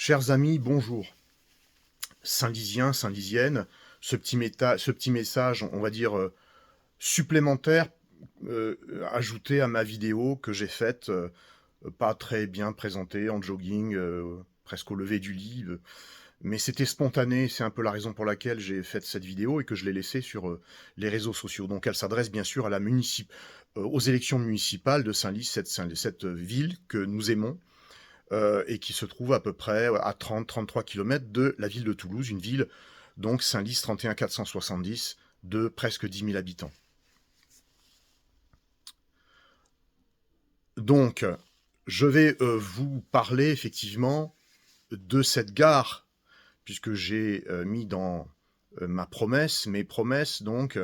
Chers amis, bonjour. Saint-Lisiens, Saint-Lisiennes, ce petit message, on va dire, supplémentaire, ajouté à ma vidéo que j'ai faite, pas très bien présentée, en jogging, presque au lever du lit, mais c'était spontané, c'est un peu la raison pour laquelle j'ai fait cette vidéo et que je l'ai laissée sur les réseaux sociaux. Donc elle s'adresse bien sûr à aux élections municipales de Saint-Lys, cette ville que nous aimons, et qui se trouve à peu près à 30-33 km de la ville de Toulouse, une ville, donc Saint-Lys 31 470, de presque 10 000 habitants. Donc, je vais vous parler effectivement de cette gare, puisque j'ai mis dans mes promesses, donc,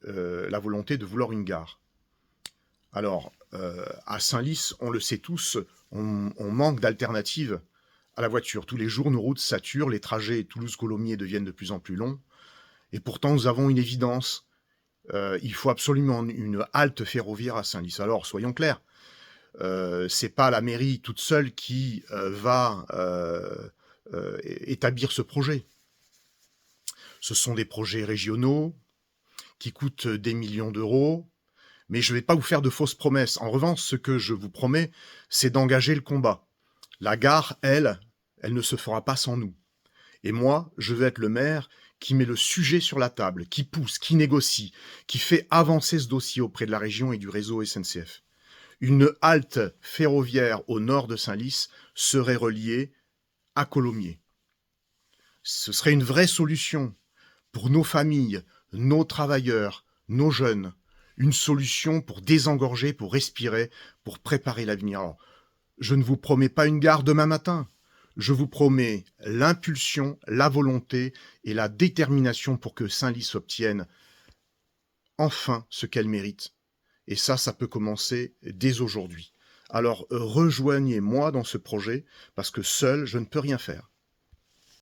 la volonté de vouloir une gare. Alors, à Saint-Lys, on le sait tous, on manque d'alternatives à la voiture. Tous les jours, nos routes saturent, les trajets Toulouse-Colomiers deviennent de plus en plus longs. Et pourtant, nous avons une évidence. Il faut absolument une halte ferroviaire à Saint-Lys. Alors, soyons clairs, c'est pas la mairie toute seule qui va établir ce projet. Ce sont des projets régionaux qui coûtent des millions d'euros. Mais je ne vais pas vous faire de fausses promesses. En revanche, ce que je vous promets, c'est d'engager le combat. La gare, elle ne se fera pas sans nous. Et moi, je veux être le maire qui met le sujet sur la table, qui pousse, qui négocie, qui fait avancer ce dossier auprès de la région et du réseau SNCF. Une halte ferroviaire au nord de Saint-Lys serait reliée à Colomiers. Ce serait une vraie solution pour nos familles, nos travailleurs, nos jeunes. Une solution pour désengorger, pour respirer, pour préparer l'avenir. Alors, je ne vous promets pas une gare demain matin. Je vous promets l'impulsion, la volonté et la détermination pour que Saint-Lys obtienne enfin ce qu'elle mérite. Et ça peut commencer dès aujourd'hui. Alors, rejoignez-moi dans ce projet, parce que seul, je ne peux rien faire.